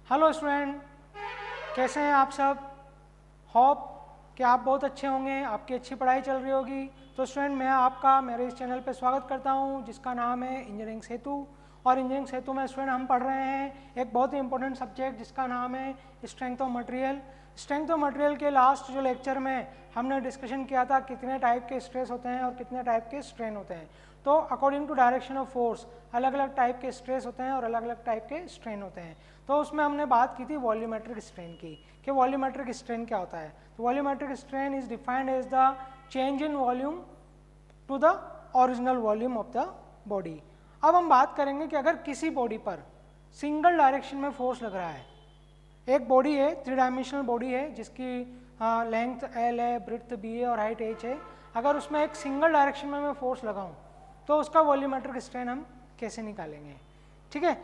Hello student, कैसे हैं आप सब। होप कि आप बहुत अच्छे होंगे, आपकी अच्छी पढ़ाई चल रही होगी। तो स्टूडेंट, मैं आपका मेरे इस चैनल पे स्वागत करता हूं जिसका नाम है इंजीनियरिंग सेतु। और इंजीनियरिंग सेतु में स्टूडेंट हम पढ़ रहे हैं एक बहुत ही इंपॉर्टेंट सब्जेक्ट जिसका नाम है strength of material. Strength of material के लास्ट जो लेक्चर में हमने डिस्कशन किया था कितने टाइप के स्ट्रेस होते हैं और कितने टाइप के स्ट्रेन होते हैं। तो according to direction of force अलग अलग टाइप के स्ट्रेस होते हैं और अलग अलग टाइप के स्ट्रेन होते हैं। तो उसमें हमने बात की थी वॉल्यूमेट्रिक स्ट्रेन की कि वॉल्यूमेट्रिक स्ट्रेन क्या होता है। तो volumetric strain is defined as the change in volume to the original volume of the body. अब हम बात करेंगे कि अगर किसी बॉडी पर सिंगल डायरेक्शन में फोर्स लग रहा है, एक बॉडी है, 3 डायमेंशनल बॉडी है जिसकी लेंथ एल है, ब्रेड्थ बी है और हाइट एच है। अगर उसमें एक सिंगल डायरेक्शन में मैं फोर्स लगाऊं तो उसका वॉल्यूमेट्रिक स्ट्रेन हम कैसे निकालेंगे। ठीक है,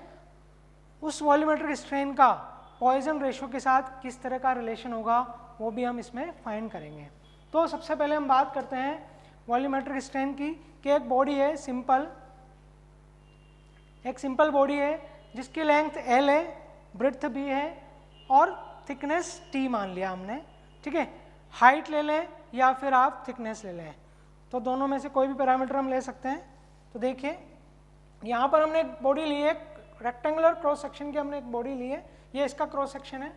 उस वॉल्यूमेट्रिक स्ट्रेन का पॉइजन रेशियो के साथ किस तरह का रिलेशन होगा वो भी हम इसमें फाइंड करेंगे। तो सबसे पहले हम बात करते हैं वॉल्यूमेट्रिक स्ट्रेन की कि एक बॉडी है एक सिंपल बॉडी है जिसकी लेंथ एल है, ब्रेड्थ बी है और थिकनेस टी मान लिया हमने। ठीक है, हाइट ले लें या फिर आप थिकनेस ले लें, तो दोनों में से कोई भी पैरामीटर हम ले सकते हैं। तो देखिए यहाँ पर हमने एक बॉडी ली है, रेक्टेंगुलर क्रॉस सेक्शन की हमने एक बॉडी ली है, ये इसका क्रॉस सेक्शन है।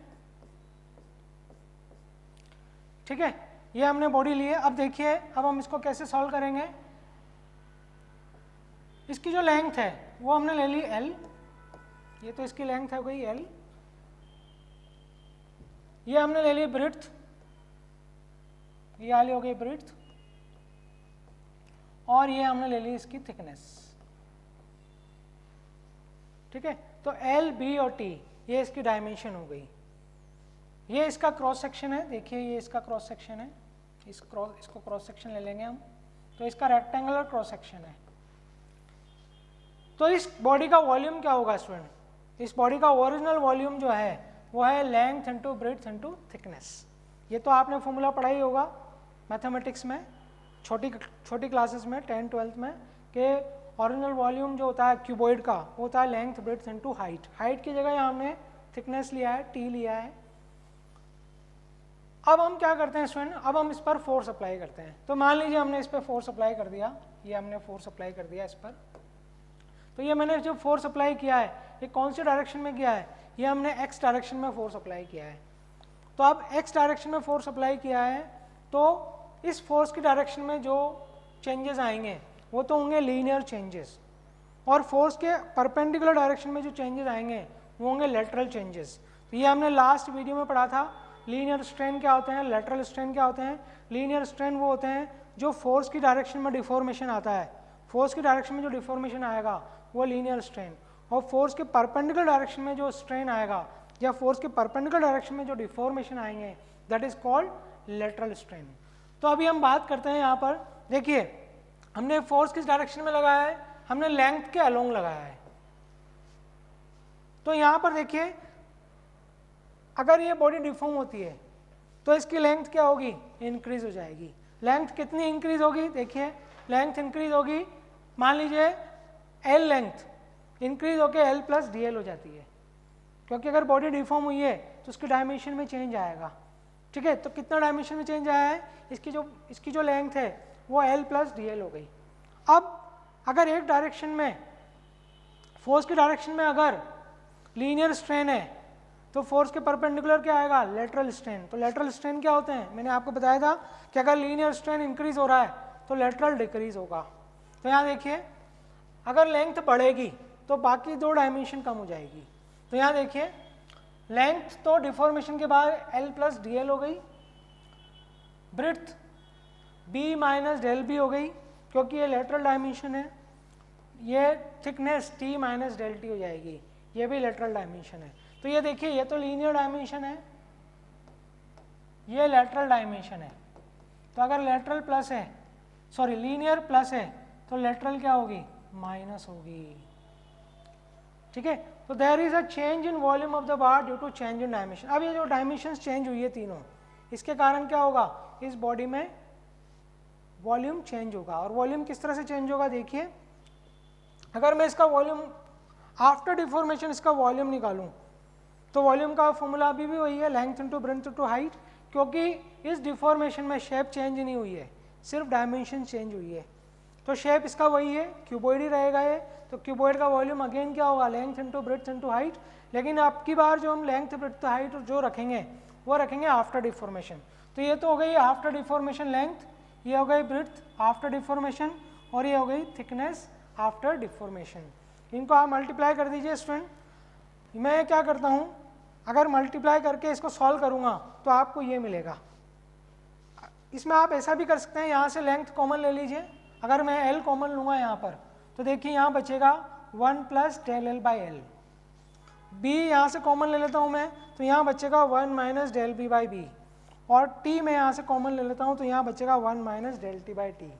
ठीक है, ये हमने बॉडी ली है। अब देखिए, अब हम इसको कैसे सॉल्व करेंगे। इसकी जो लेंथ है वो हमने ले ली एल, ये तो इसकी लेंथ है गई एल। ये हमने ले ली ब्रेड्थ, ये वाली हो गई ब्रेड्थ, और ये हमने ले ली इसकी थिकनेस। ठीक है, तो एल बी और टी ये इसकी डायमेंशन हो गई। ये इसका क्रॉस सेक्शन है, देखिए ये इसका क्रॉस सेक्शन है, इसको क्रॉस सेक्शन ले लेंगे हम, तो इसका रेक्टेंगुलर क्रॉस सेक्शन है। तो इस बॉडी का वॉल्यूम क्या होगा स्टूडेंट, इस बॉडी का ओरिजिनल वॉल्यूम जो है वो है length into breadth into thickness. ये तो आपने फॉर्मूला पढ़ा ही होगा मैथमेटिक्स में, छोटी क्लासेस में 10th 12th में, कि ओरिजिनल वॉल्यूम जो होता है क्यूबॉइड का वो होता है length breadth into height. Height की जगह यहाँ हमने थिकनेस लिया है, टी लिया है। अब हम क्या करते हैं स्टूडेंट, अब हम इस पर फोर्स अप्लाई करते हैं। तो मान लीजिए हमने इस पर फोर्स अप्लाई कर दिया, ये हमने फोर्स अप्लाई कर दिया इस पर। तो ये मैंने जो फोर्स अप्लाई किया है ये कौन से डायरेक्शन में किया है, ये हमने एक्स डायरेक्शन में फोर्स अप्लाई किया है। तो अब एक्स डायरेक्शन में फोर्स अप्लाई किया है तो इस फोर्स की डायरेक्शन में जो चेंजेस आएंगे वो तो होंगे लीनियर चेंजेस, और फोर्स के परपेंडिकुलर डायरेक्शन में जो चेंजेस आएंगे वो होंगे लेटरल चेंजेस। तो ये हमने लास्ट वीडियो में पढ़ा था, लीनियर स्ट्रेन क्या होते हैं, लेटरल स्ट्रेन क्या होते हैं। लीनियर स्ट्रेन वो होते हैं जो फोर्स की डायरेक्शन में डिफॉर्मेशन आता है, फोर्स की डायरेक्शन में जो डिफॉर्मेशन आएगा वो लीनियर स्ट्रेन, और फोर्स के परपेंडिकुलर डायरेक्शन में जो स्ट्रेन आएगा या फोर्स के परपेंडिकुलर डायरेक्शन में जो डिफॉर्मेशन आएंगे that is called lateral strain. तो अभी हम बात करते हैं यहाँ पर, देखिए हमने फोर्स किस डायरेक्शन में लगाया है, हमने लेंथ के अलोंग लगाया है। तो यहाँ पर देखिए अगर ये बॉडी डिफॉर्म होती है तो इसकी लेंथ क्या होगी, इंक्रीज हो जाएगी। लेंथ कितनी इंक्रीज होगी, देखिए लेंथ इंक्रीज होगी, मान लीजिए एल लेंथ इंक्रीज होकर एल प्लस डी एल हो जाती है, क्योंकि अगर बॉडी डिफॉर्म हुई है तो उसके डायमेंशन में चेंज आएगा। ठीक है, तो कितना डायमेंशन में चेंज आया है, इसकी जो लेंथ है वो एल प्लस डी एल हो गई। अब अगर एक डायरेक्शन में फोर्स की डायरेक्शन में अगर लीनियर स्ट्रेन है तो फोर्स के परपेंडिकुलर क्या आएगा, लेटरल स्ट्रेन। तो लेटरल स्ट्रेन क्या होते हैं, मैंने आपको बताया था कि अगर लीनियर स्ट्रेन इंक्रीज हो रहा है तो लेटरल डिक्रीज होगा। तो यहाँ देखिए अगर लेंथ बढ़ेगी तो बाकी 2 डायमेंशन कम हो जाएगी। तो यहाँ देखिए लेंथ तो डिफॉर्मेशन के बाद एल प्लस डी एल हो गई, breadth B minus del B हो गई क्योंकि ये लेटरल डायमेंशन है, ये thickness T minus del T हो जाएगी, ये भी लेटरल डायमेंशन है। तो ये देखिए ये तो लीनियर डायमेंशन है, ये लेटरल डायमेंशन है। तो अगर लेटरल प्लस है, सॉरी लीनियर प्लस है तो लेटरल क्या होगी, माइनस होगी। ठीक है, तो there is a change in volume of the bar due to change in dimension. अब ये जो डायमेंशंस चेंज हुई है तीनों, इसके कारण क्या होगा, इस बॉडी में वॉल्यूम चेंज होगा। और वॉल्यूम किस तरह से चेंज होगा, देखिए अगर मैं इसका वॉल्यूम आफ्टर डिफॉर्मेशन इसका वॉल्यूम निकालूं तो वॉल्यूम का फॉर्मूला अभी भी वही है, length into breadth into height, क्योंकि इस डिफॉर्मेशन में शेप चेंज नहीं हुई है, सिर्फ डायमेंशन चेंज हुई है। तो शेप इसका वही है, क्यूबॉइड ही रहेगा ये। तो क्यूबॉइड का वॉल्यूम अगेन क्या होगा, length into breadth into height. लेकिन आपकी बार जो हम लेंथ ब्रेड्थ हाइट जो रखेंगे वो रखेंगे आफ्टर डिफॉर्मेशन। तो ये तो हो गई आफ्टर डिफॉर्मेशन लेंथ, ये हो गई ब्रेड्थ आफ्टर डिफॉर्मेशन, और ये हो गई थिकनेस आफ्टर डिफॉर्मेशन। इनको आप मल्टीप्लाई कर दीजिए स्टूडेंट। मैं क्या करता हूँ, अगर मल्टीप्लाई करके इसको सॉल्व करूँगा तो आपको ये मिलेगा। इसमें आप ऐसा भी कर सकते हैं, यहाँ से लेंथ कॉमन ले लीजिए। अगर मैं एल कॉमन लूँगा यहाँ पर, तो देखिए यहाँ बचेगा 1 plus del L by L. B यहाँ से कॉमन ले लेता हूँ मैं, तो यहाँ बचेगा 1 minus del B by B. और टी मैं यहाँ से कॉमन ले लेता हूँ, तो यहाँ बचेगा 1 minus del T by T.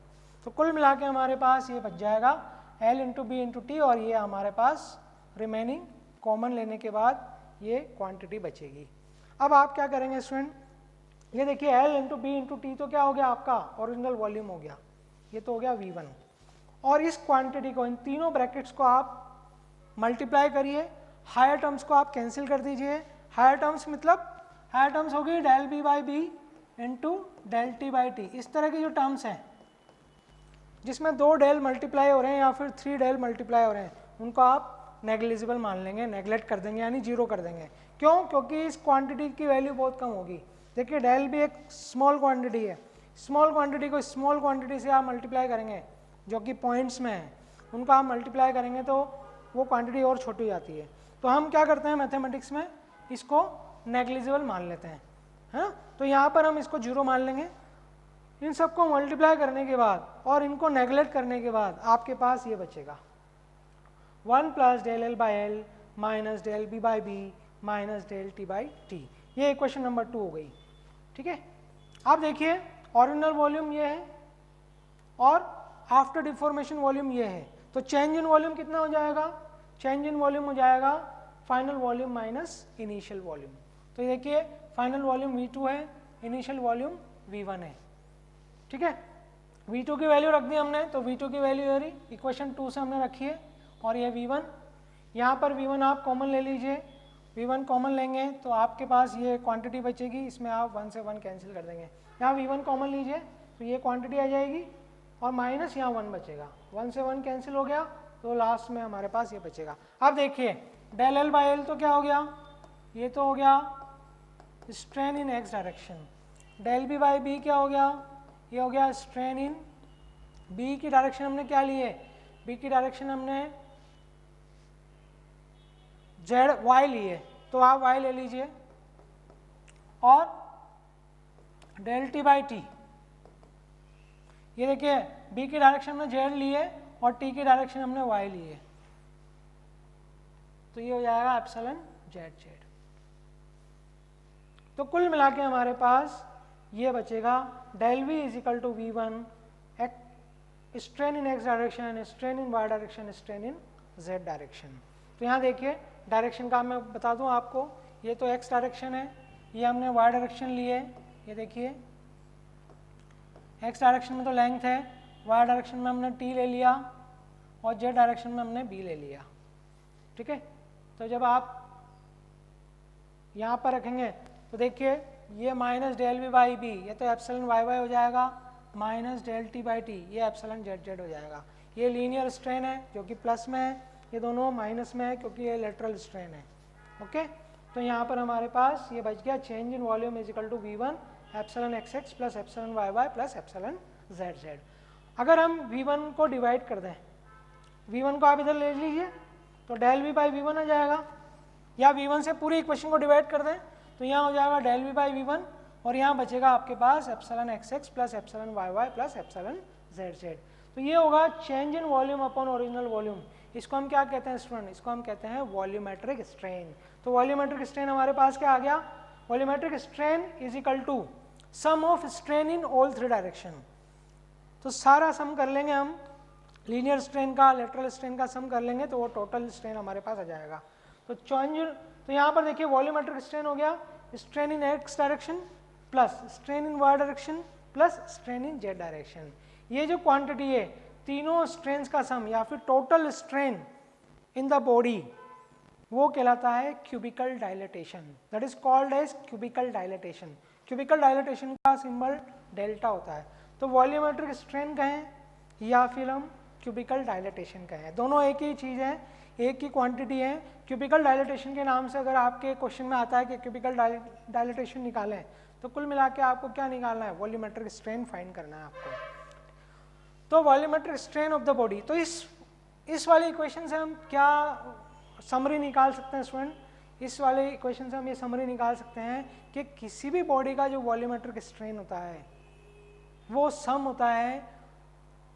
तो कुल मिला के हमारे पास ये बच जाएगा L into B into T, और ये हमारे पास रिमेनिंग कॉमन लेने के बाद ये क्वांटिटी बचेगी। अब आप क्या करेंगे स्टूडेंट, ये देखिए L into B into T तो क्या हो गया, आपका ओरिजिनल वॉल्यूम हो गया, ये तो हो गया V1। और इस क्वांटिटी को, इन तीनों ब्रैकेट्स को आप मल्टीप्लाई करिए, हायर टर्म्स को आप कैंसिल कर दीजिए। हायर टर्म्स मतलब हायर टर्म्स होगी del B by B into del T by T. इस तरह की जो टर्म्स हैं जिसमें 2 डेल मल्टीप्लाई हो रहे हैं या फिर 3 डेल मल्टीप्लाई हो रहे हैं, उनको आप नेग्लिजिबल मान लेंगे, नेगलेक्ट कर देंगे, यानी जीरो कर देंगे। क्यों? क्योंकि इस क्वांटिटी की वैल्यू बहुत कम होगी। देखिए डेल भी एक स्मॉल क्वांटिटी है, स्मॉल क्वांटिटी को स्मॉल क्वांटिटी से आप मल्टीप्लाई करेंगे जो कि पॉइंट्स में है, उनको आप मल्टीप्लाई करेंगे तो वो क्वांटिटी और छोटी हो जाती है। तो हम क्या करते हैं मैथमेटिक्स में, इसको नेग्लिजिबल मान लेते हैं, हाँ। तो यहाँ पर हम इसको जीरो मान लेंगे। इन सबको मल्टीप्लाई करने के बाद और इनको नेगलेक्ट करने के बाद आपके पास ये बचेगा 1 plus del L by L minus del B by B minus del T by T. ये इक्वेशन नंबर 2 हो गई, ठीक है। आप देखिए ओरिजिनल वॉल्यूम ये है और आफ्टर डिफॉर्मेशन वॉल्यूम ये है, तो चेंज इन वॉल्यूम कितना हो जाएगा, चेंज इन वॉल्यूम हो जाएगा final volume minus initial volume. तो ये देखिए फाइनल वॉल्यूम V2 है, इनिशियल वॉल्यूम V1 है, ठीक है। V2 की वैल्यू रख दी हमने, तो V2 की वैल्यू ये रही, इक्वेशन 2 से हमने रखी है, और ये V1। यहाँ पर V1 आप कॉमन ले लीजिए, V1 कॉमन लेंगे तो आपके पास ये क्वांटिटी बचेगी, इसमें आप 1 से 1 कैंसिल कर देंगे। यहाँ V1 कॉमन लीजिए तो ये क्वांटिटी आ जाएगी, और माइनस यहाँ 1 बचेगा, 1 से 1 कैंसिल हो गया, तो लास्ट में हमारे पास ये बचेगा। अब देखिए डेल एल बाई एल तो क्या हो गया, ये तो हो गया strain in x direction. Del B by B क्या हो गया, ये हो गया स्ट्रेन इन बी की डायरेक्शन। हमने क्या लिए, बी की डायरेक्शन हमने जेड वाई लिए, तो आप वाई ले लीजिए। और डेल टी बाई टी, ये देखिए बी की डायरेक्शन में जेड लिए और टी की डायरेक्शन हमने वाई लिए, तो ये हो जाएगा एप्सिलॉन जेड जेड। तो कुल मिला के हमारे पास ये बचेगा del V is equal to V1 strain in x direction, strain in Y direction, strain in Z direction. तो यहाँ देखिए डायरेक्शन का मैं बता दूँ आपको, ये तो एक्स डायरेक्शन है, ये हमने वाई डायरेक्शन लिए, ये देखिए एक्स डायरेक्शन में तो लेंथ है, वाई डायरेक्शन में हमने टी ले लिया और जेड डायरेक्शन में हमने बी ले लिया, ठीक है। तो जब आप यहाँ पर रखेंगे तो देखिए ये minus del B by B, ये तो एप्सिलॉन वाई वाई हो जाएगा, minus del T by T, ये एप्सिलॉन जेड जेड हो जाएगा। ये लीनियर स्ट्रेन है जो कि प्लस में है, ये दोनों माइनस में है क्योंकि ये लेटरल स्ट्रेन है, ओके। तो यहाँ पर हमारे पास ये बच गया change in volume is equal to V1 epsilon x x plus epsilon Y Y plus epsilon Z Z. अगर हम V1 को डिवाइड कर दें, V1 को आप इधर ले लीजिए तो डेल वी बाई V1 आ जाएगा, या V1 से पूरी इक्वेशन को डिवाइड कर दें तो यहाँ हो जाएगा डेल वी बाई V1, और यहाँ बचेगा आपके पास epsilon x x plus epsilon Y Y plus epsilon Z z. तो ये होगा change in volume upon original volume. इसको हम क्या कहते हैं स्टूडेंट, इसको हम कहते हैं वॉल्यूमेट्रिक स्ट्रेन। तो वॉल्यूमेट्रिक स्ट्रेन हमारे पास क्या आ गया, volumetric strain is equal to sum of strain in all 3 direction. तो सारा सम कर लेंगे हम, लीनियर स्ट्रेन का लेटरल स्ट्रेन का सम कर लेंगे तो वो टोटल स्ट्रेन हमारे पास आ जाएगा। तो चेंज, तो यहाँ पर देखिए वॉल्यूमेट्रिक स्ट्रेन हो गया strain in x direction plus strain in Y direction plus strain in Z direction. ये जो क्वांटिटी है तीनों स्ट्रेन्स का सम या फिर total strain in the body वो कहलाता है cubical dilatation, that is called as cubical dilatation. Cubical dilatation का सिंबल डेल्टा होता है। तो वॉल्यूमेट्रिक स्ट्रेन कहें या फिर हम क्यूबिकल डायलेटेशन कहें, दोनों एक ही चीज़ है, एक ही क्वांटिटी है। क्यूबिकल डायलेटेशन के नाम से अगर आपके क्वेश्चन में आता है कि क्यूबिकल डायलेटेशन निकालें, तो कुल मिला के आपको क्या निकालना है, वॉल्यूमेट्रिक स्ट्रेन फाइंड करना है आपको। तो volumetric strain of the body, तो इस वाले इक्वेशन से हम क्या समरी निकाल सकते हैं स्टूडेंट, इस वाले इक्वेशन से हम ये समरी निकाल सकते हैं कि किसी भी बॉडी का जो वॉल्यूमेट्रिक स्ट्रेन होता है वो सम होता है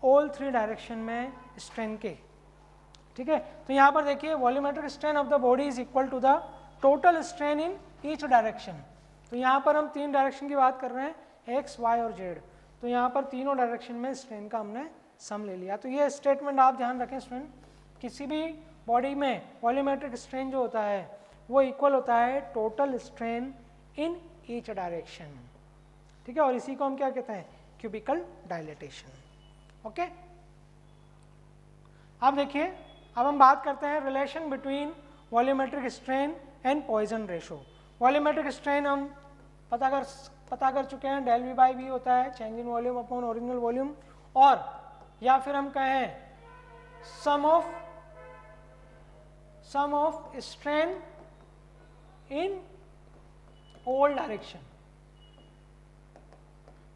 ऑल 3 डायरेक्शन में स्ट्रेन के, ठीक है। तो यहाँ पर देखिए volumetric strain of the body is equal to the total strain in each direction. तो यहाँ पर हम 3 डायरेक्शन की बात कर रहे हैं, एक्स, वाई और जेड। तो यहाँ पर तीनों डायरेक्शन में स्ट्रेन का हमने सम ले लिया। तो ये स्टेटमेंट आप ध्यान रखें स्टूडेंट, किसी भी बॉडी में वॉल्यूमेट्रिक स्ट्रेन जो होता है वो इक्वल होता है total strain in each direction, ठीक है। और इसी को हम क्या कहते हैं, क्यूबिकल डायलेटेशन, ओके। अब देखिए, अब हम बात करते हैं relation between volumetric strain and Poisson ratio. Volumetric strain हम पता कर चुके हैं, डेल वी बाई वी होता है change in volume upon original volume, और या फिर हम कहें sum of strain in all direction.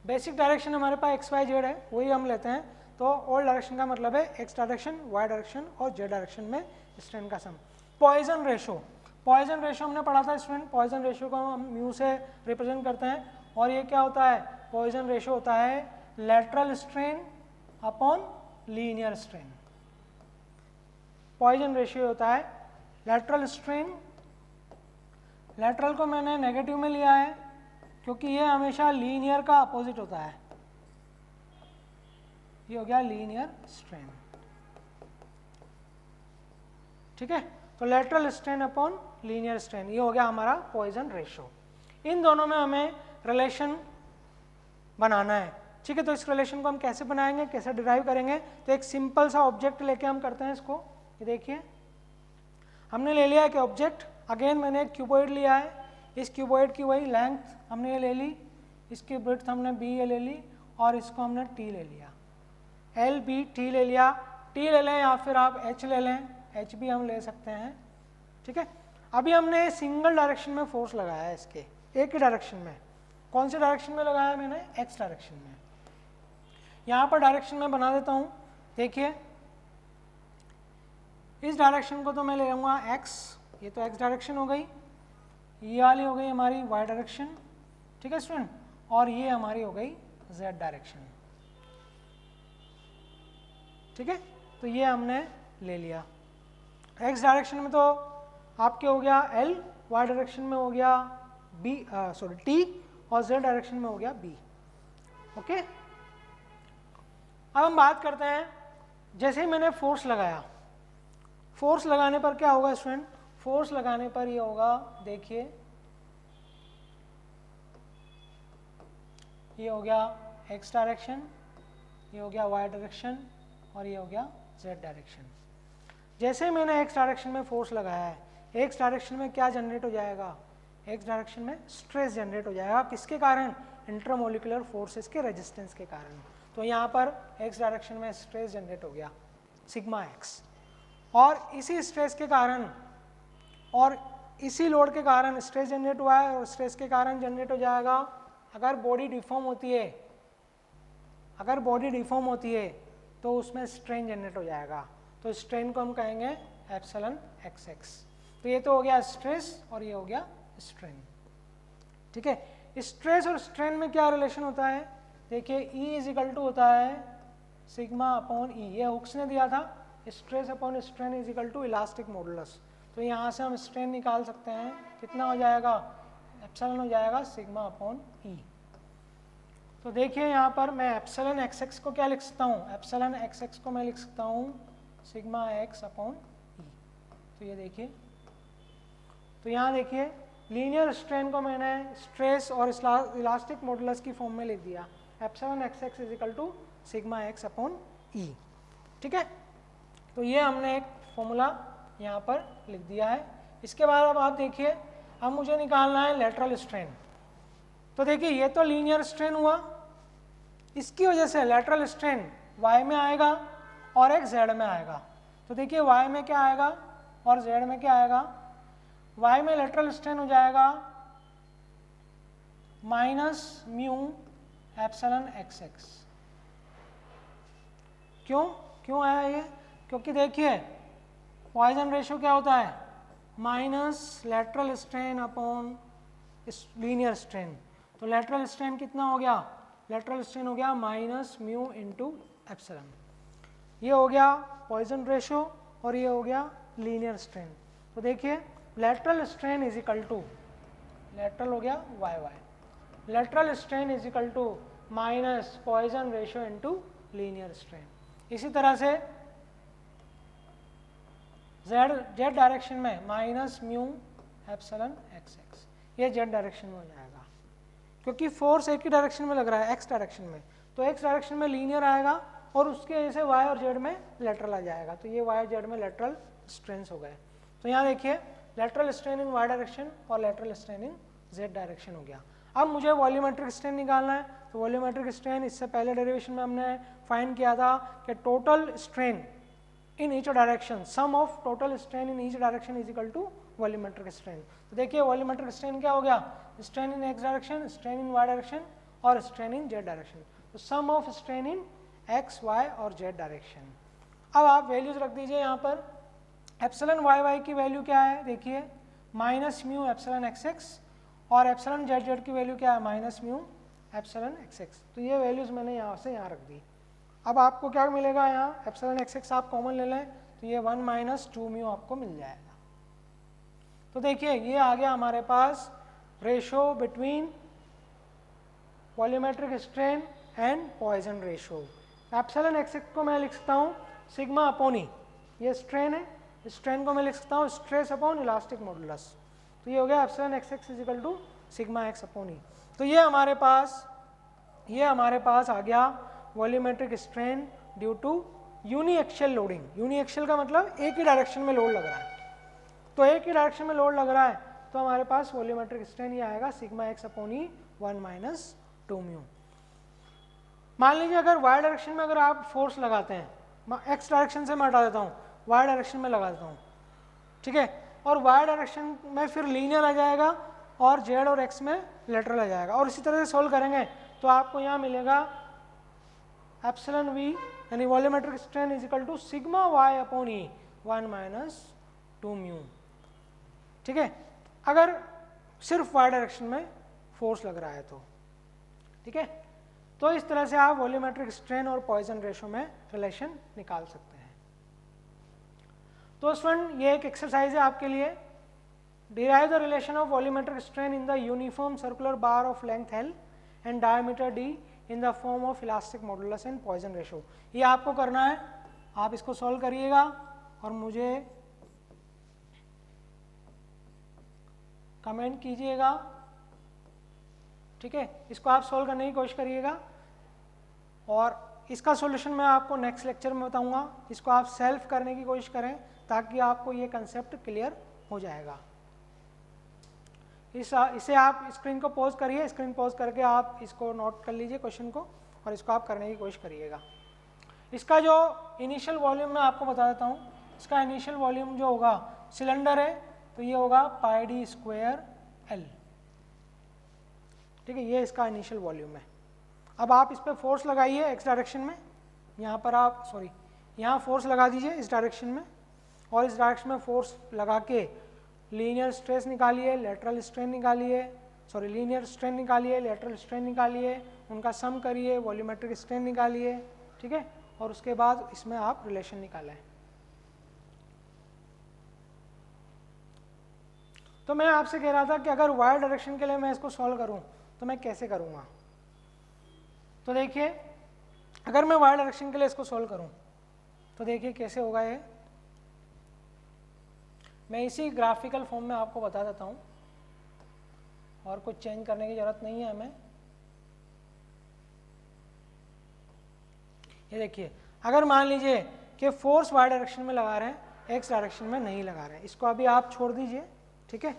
Basic direction हमारे पास एक्स वाई जेड है, वही हम लेते हैं। तो ऑल डायरेक्शन का मतलब है एक्स डायरेक्शन, वाई डायरेक्शन और जेड डायरेक्शन में स्ट्रेन का सम। पॉइजन रेशो, पॉइजन रेशो हमने पढ़ा था स्टूडेंट, पॉइजन रेशो को हम म्यू से रिप्रेजेंट करते हैं, और ये क्या होता है, पॉइजन रेशो होता है lateral strain upon linear strain. Poisson ratio होता है लैटरल स्ट्रेन, लैटरल को मैंने नेगेटिव में लिया है क्योंकि ये हमेशा लीनियर का अपोजिट होता है, ये हो गया लीनियर स्ट्रेन, ठीक है। तो lateral strain upon linear strain, ये हो गया हमारा पॉइजन रेशो। इन दोनों में हमें रिलेशन बनाना है, ठीक है। तो इस रिलेशन को हम कैसे बनाएंगे, कैसे डिराइव करेंगे, तो एक सिंपल सा ऑब्जेक्ट लेके हम करते हैं इसको। ये देखिए हमने ले लिया है कि ऑब्जेक्ट, अगेन मैंने एक क्यूबॉइड लिया है, इस क्यूबॉइड की वही लेंथ हमने ये ले ली, इसकी ब्रेड्थ हमने बी ये ले ली, और इसको हमने टी ले लिया, एल बी टी ले लिया, टी ले लें या फिर आप एच ले लें, एच भी हम ले सकते हैं, ठीक है। अभी हमने सिंगल डायरेक्शन में फोर्स लगाया है इसके, एक ही डायरेक्शन में। कौन से डायरेक्शन में लगाया है मैंने, एक्स डायरेक्शन में। यहाँ पर डायरेक्शन में बना देता हूँ, देखिए इस डायरेक्शन को तो मैं ले लूँगा एक्स, ये तो एक्स डायरेक्शन हो गई, ये वाली हो गई हमारी वाई डायरेक्शन, ठीक है स्टूडेंट, और ये हमारी हो गई जेड डायरेक्शन, ठीक है। तो ये हमने ले लिया, एक्स डायरेक्शन में तो आपके हो गया एल, वाई डायरेक्शन में हो गया बी टी, और जेड डायरेक्शन में हो गया बी, ओके। अब हम बात करते हैं, जैसे ही मैंने फोर्स लगाया, फोर्स लगाने पर क्या होगा स्टूडेंट, फोर्स लगाने पर ये होगा, देखिए ये हो गया एक्स डायरेक्शन, ये हो गया वाई डायरेक्शन, और ये हो गया जेड डायरेक्शन। जैसे मैंने एक्स डायरेक्शन में फोर्स लगाया है, एक्स डायरेक्शन में क्या जनरेट हो जाएगा, एक्स डायरेक्शन में स्ट्रेस जनरेट हो जाएगा, किसके कारण, इंटरमोलिकुलर फोर्सेस के रेजिस्टेंस के कारण। तो यहाँ पर एक्स डायरेक्शन में स्ट्रेस जनरेट हो गया सिग्मा एक्स, और इसी स्ट्रेस के कारण और इसी लोड के कारण स्ट्रेस जनरेट हुआ है, और स्ट्रेस के कारण जनरेट हो जाएगा, अगर बॉडी डिफॉर्म होती है, अगर बॉडी डिफॉर्म होती है तो उसमें स्ट्रेन जनरेट हो जाएगा, तो स्ट्रेन को हम कहेंगे एप्सिलॉन एक्स एक्स। तो ये तो हो गया स्ट्रेस और ये हो गया स्ट्रेन, ठीक है। स्ट्रेस और स्ट्रेन में क्या रिलेशन होता है, देखिए E इज इक्वल टू होता है सिग्मा अपॉन ई, ये हुक्स ने दिया था, stress upon strain is equal to elastic modulus. तो यहाँ से हम स्ट्रेन निकाल सकते हैं, कितना हो जाएगा, एप्सिलॉन हो जाएगा सिग्मा अपॉन ई। तो देखिए यहाँ पर मैं एप्सिलॉन एक्स एक्स को क्या लिख सकता हूँ, एप्सिलॉन एक्स एक्स को मैं लिख सकता हूँ सिग्मा एक्स अपॉन ई। तो ये देखिए, तो यहाँ देखिए लीनियर स्ट्रेन को मैंने स्ट्रेस और इलास्टिक मॉडुलस की फॉर्म में लिख दिया, epsilon x x is equal to sigma x upon E, ठीक है। तो ये हमने एक फॉर्मूला यहाँ पर लिख दिया है, इसके बाद अब आप देखिए, अब मुझे निकालना है लेटरल स्ट्रेन। तो देखिए ये तो लीनियर स्ट्रेन हुआ, इसकी वजह से लेटरल स्ट्रेन y में आएगा और एक z में आएगा। तो देखिए y में क्या आएगा और z में क्या आएगा। y में लेटरल स्ट्रेन हो जाएगा माइनस म्यू एप्सिलॉन xx। क्यों आया ये? क्योंकि देखिए पॉइजन रेशियो क्या होता है, minus lateral strain upon linear strain. तो लेटरल स्ट्रेन कितना हो गया, लेटरल स्ट्रेन हो गया माइनस म्यू इंटू एप्सिलॉन। ये हो गया पॉइजन रेशियो और ये हो गया लीनियर स्ट्रेन। तो देखिए lateral strain is equal to, lateral हो गया y, lateral strain is equal to minus Poisson ratio into linear strain. इसी तरह से जेड डायरेक्शन में माइनस म्यू एप्सिलॉन xx, ये जेड डायरेक्शन में हो जाएगा क्योंकि फोर्स एक ही डायरेक्शन में लग रहा है एक्स डायरेक्शन में, तो एक्स डायरेक्शन में लीनियर आएगा और उसके वजह से वाई और जेड में लेटरल आ जाएगा। तो ये वाई और जेड में लेटरल स्ट्रेन्स हो गए। तो यहाँ देखिए lateral strain in Y direction और lateral strain in Z direction हो गया। अब मुझे वॉल्यूमेट्रिक स्ट्रेन निकालना है। तो वॉल्यूमेट्रिक स्ट्रेन इससे पहले डेरिवेशन में हमने फाइंड किया था कि total strain in each direction, sum of total strain in each direction is equal to volumetric strain. तो देखिए वॉल्यूमेट्रिक स्ट्रेन क्या हो गया, strain in x direction, strain in Y direction और स्ट्रेन इन जेड डायरेक्शन। तो sum of strain in x y और z direction. अब आप वैल्यूज रख दीजिए यहाँ पर। एप्सिलॉन वाई की वैल्यू क्या है, देखिए माइनस म्यू एप्सिलॉन एक्स और एप्सिलॉन जेड की वैल्यू क्या है, माइनस म्यू एप्सिलॉन एक्स। तो ये वैल्यूज मैंने यहाँ से यहाँ रख दी। अब आपको क्या मिलेगा, यहाँ एप्सिलॉन एक्स आप कॉमन ले लें तो ये 1 माइनस 2 म्यू आपको मिल जाएगा। तो देखिए ये आ गया हमारे पास ratio between volumetric strain and Poisson ratio. Epsilon x को मैं लिख सकता हूँ सिग्मा अपॉन ई, ये स्ट्रेन है, स्ट्रेन को मैं लिख सकता हूँ स्ट्रेस अपॉन इलास्टिक मॉडुलस। तो ये हो गया epsilon x is equal to sigma x upon E. तो ये हमारे पास आ गया volumetric strain due to uniaxial loading. Uniaxial का मतलब एक ही डायरेक्शन में लोड लग रहा है। तो एक ही डायरेक्शन में लोड लग रहा है तो हमारे पास वॉल्यूमेट्रिक स्ट्रेन ये आएगा sigma x upon E 1 minus 2 mu. मान लीजिए अगर वाई डायरेक्शन में अगर आप फोर्स लगाते हैं, एक्स डायरेक्शन से मैं हटा देता हूँ, वाई डायरेक्शन में लगा देता हूँ, ठीक है, और वाई डायरेक्शन में फिर लीनियर आ जाएगा और जेड और एक्स में लेटरल आ जाएगा। और इसी तरह से सोल्व करेंगे तो आपको यहाँ मिलेगा एप्सिलॉन वी यानी volumetric strain is equal to sigma Y upon E 1 minus 2 mu. ठीक है, अगर सिर्फ वाई डायरेक्शन में फोर्स लग रहा है तो, ठीक है। तो इस तरह से आप वॉल्यूमेट्रिक स्ट्रेन और पॉइजन रेशो में रिलेशन निकाल सकते हैं। तो स्टूडेंट ये एक एक्सरसाइज है आपके लिए। Derive the relation of volumetric strain in the uniform circular bar of length L and diameter D in the form of elastic modulus and Poisson ratio. ये आपको करना है, आप इसको सॉल्व करिएगा और मुझे कमेंट कीजिएगा, ठीक है। इसको आप सॉल्व करने की कोशिश करिएगा और इसका सॉल्यूशन मैं आपको नेक्स्ट लेक्चर में बताऊंगा। इसको आप सेल्फ करने की कोशिश करें ताकि आपको ये कंसेप्ट क्लियर हो जाएगा। इसे आप स्क्रीन को पॉज करिए, स्क्रीन पॉज करके आप इसको नोट कर लीजिए क्वेश्चन को और इसको आप करने की कोशिश करिएगा। इसका जो इनिशियल वॉल्यूम मैं आपको बता देता हूँ। इसका इनिशियल वॉल्यूम जो होगा, सिलेंडर है तो ये होगा पाई डी स्क्वायर एल, ठीक है, ये इसका इनिशियल वॉल्यूम है। अब आप इस पर फोर्स लगाइए एक्स डायरेक्शन में, यहाँ पर आप यहाँ फोर्स लगा दीजिए इस डायरेक्शन में और इस डायरेक्शन में फोर्स लगा के लीनियर स्ट्रेस निकालिए, लेटरल स्ट्रेन निकालिए, लीनियर स्ट्रेन निकालिए, लेटरल स्ट्रेन निकालिए, उनका सम करिए, वॉल्यूमेट्रिक स्ट्रेन निकालिए, ठीक है, और उसके बाद इसमें आप रिलेशन निकालें। तो मैं आपसे कह रहा था कि अगर वाई डायरेक्शन के लिए मैं इसको सॉल्व करूं तो मैं कैसे करूंगा। तो देखिए अगर मैं वाई डायरेक्शन के लिए इसको सॉल्व करूं तो देखिए कैसे होगा ये। मैं इसी ग्राफिकल फॉर्म में आपको बता देता हूं और कुछ चेंज करने की जरूरत नहीं है हमें। ये देखिए, अगर मान लीजिए कि फोर्स वाई डायरेक्शन में लगा रहे हैं एक्स डायरेक्शन में नहीं लगा रहे हैं, इसको अभी आप छोड़ दीजिए, ठीक है।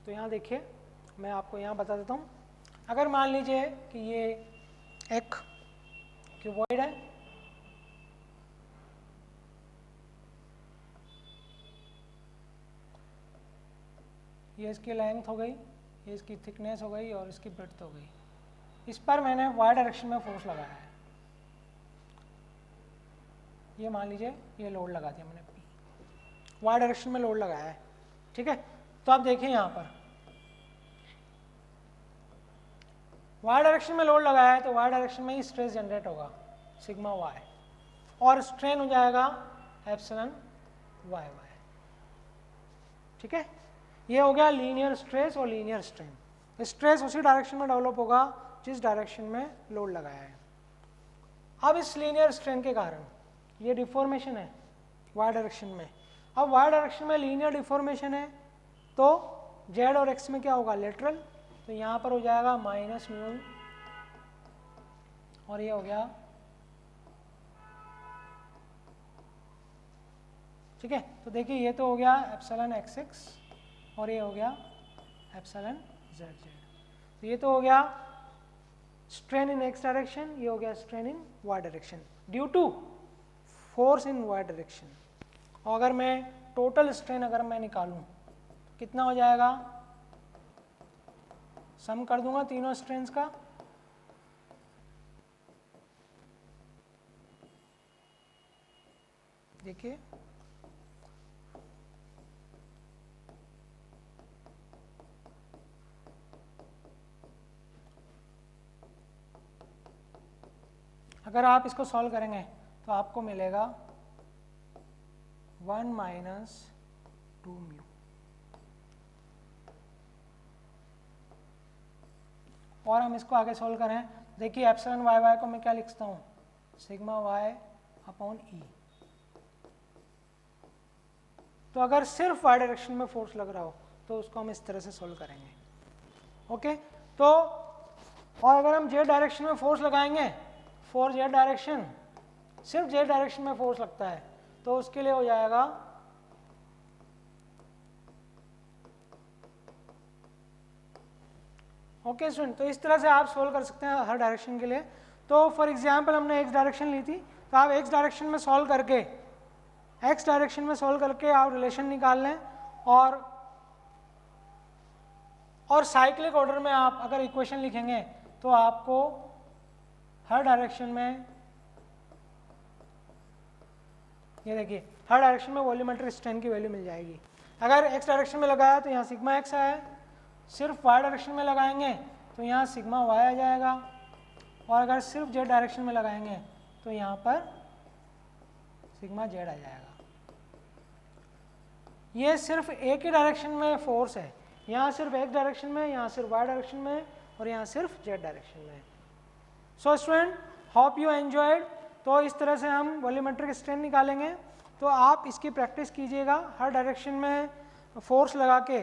तो यहाँ देखिए मैं आपको यहाँ बता देता हूँ, अगर मान लीजिए कि ये एक क्यूबॉइड है, ये इसकी लेंथ हो गई, ये इसकी थिकनेस हो गई और इसकी ब्रेड्थ हो गई, इस पर मैंने वाई डायरेक्शन में फोर्स लगाया है, ये मान लीजिए ये लोड लगा दिया मैंने पी, वाई डायरेक्शन में लोड लगाया है, ठीक है। तो आप देखिए यहाँ पर वाई डायरेक्शन में लोड लगाया है, तो वाई डायरेक्शन में ही स्ट्रेस जनरेट होगा सिग्मा वाई, और स्ट्रेन हो जाएगा एप्सिलॉन वाई वाई, ठीक है। ये हो गया लीनियर स्ट्रेस और लीनियर स्ट्रेन। स्ट्रेस उसी डायरेक्शन में डेवलप होगा जिस डायरेक्शन में लोड लगाया है। अब इस लीनियर स्ट्रेन के कारण ये डिफॉर्मेशन है वाई डायरेक्शन में, अब वाई डायरेक्शन में लीनियर डिफॉर्मेशन है तो जेड और एक्स में क्या होगा, लेटरल, तो यहाँ पर हो जाएगा माइनस म्यू, और ये हो गया, ठीक है। तो देखिए ये तो हो गया एप्सिलॉन एक्स एक्स और ये हो गया एप्सिलॉन जेड जेड, तो ये तो हो गया स्ट्रेन इन एक्स डायरेक्शन, ये हो गया strain in Y direction due to force in Y direction. और अगर मैं टोटल स्ट्रेन अगर मैं निकालूं कितना हो जाएगा, सम कर दूंगा तीनों स्ट्रेन्स का, देखिए अगर आप इसको सॉल्व करेंगे तो आपको मिलेगा 1 माइनस 2 म्यू, और हम इसको आगे सॉल्व करें, देखिए एप्सिलॉन वाई वाई को मैं क्या लिखता हूँ, सिग्मा वाई अपॉन ई। तो अगर सिर्फ वाई डायरेक्शन में फोर्स लग रहा हो तो उसको हम इस तरह से सॉल्व करेंगे, ओके। तो और अगर हम जेड डायरेक्शन में फोर्स लगाएंगे, फॉर जेड डायरेक्शन, सिर्फ जेड डायरेक्शन में फोर्स लगता है, तो उसके लिए हो जाएगा ओके स्टूडेंट। तो इस तरह से आप सोल्व कर सकते हैं हर डायरेक्शन के लिए। तो फॉर एग्जांपल हमने एक्स डायरेक्शन ली थी, तो आप एक्स डायरेक्शन में सॉल्व करके, एक्स डायरेक्शन में सॉल्व करके आप रिलेशन निकाल लें, और साइक्लिक ऑर्डर में आप अगर इक्वेशन लिखेंगे तो आपको हर डायरेक्शन में, ये देखिए हर डायरेक्शन में वॉल्यूमेट्रिक स्ट्रेन की वैल्यू मिल जाएगी। अगर एक्स डायरेक्शन में लगाया तो यहाँ सिग्मा एक्स आया, सिर्फ वाई डायरेक्शन में लगाएंगे तो यहाँ सिग्मा वाई आ जाएगा, और अगर सिर्फ जेड डायरेक्शन में लगाएंगे तो यहाँ पर सिग्मा जेड आ जाएगा। ये सिर्फ एक ही डायरेक्शन में फोर्स है, यहाँ सिर्फ एक डायरेक्शन में, यहाँ सिर्फ वाई डायरेक्शन में, और यहाँ सिर्फ जेड डायरेक्शन में। So student hope you enjoyed. तो इस तरह से हम वॉल्यूमेट्रिक स्ट्रेन निकालेंगे, तो आप इसकी प्रैक्टिस कीजिएगा, हर डायरेक्शन में फोर्स लगा के,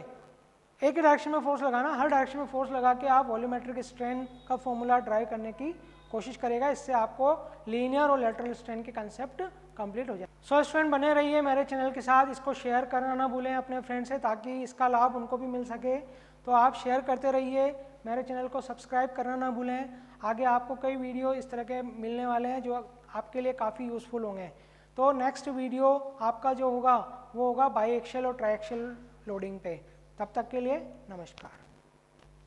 एक ही डायरेक्शन में फोर्स लगाना, हर डायरेक्शन में फोर्स लगा के आप वॉल्यूमेट्रिक स्ट्रेन का फॉर्मूला ड्राइव करने की कोशिश करेगा। इससे आपको लीनियर और लेटरल स्ट्रेन के कंसेप्ट कंप्लीट हो जाए। सो स्टूडेंट बने रहिए मेरे चैनल के साथ, इसको शेयर करना ना भूलें अपने फ्रेंड से, ताकि इसका लाभ उनको भी मिल सके। तो आप शेयर करते रहिए, मेरे चैनल को सब्सक्राइब करना ना भूलें। आगे आपको कई वीडियो इस तरह के मिलने वाले हैं जो आपके लिए काफ़ी यूज़फुल होंगे। तो नेक्स्ट वीडियो आपका जो होगा वो होगा बाई एक्शियल और ट्राई एक्शियल लोडिंग पे। तब तक के लिए नमस्कार।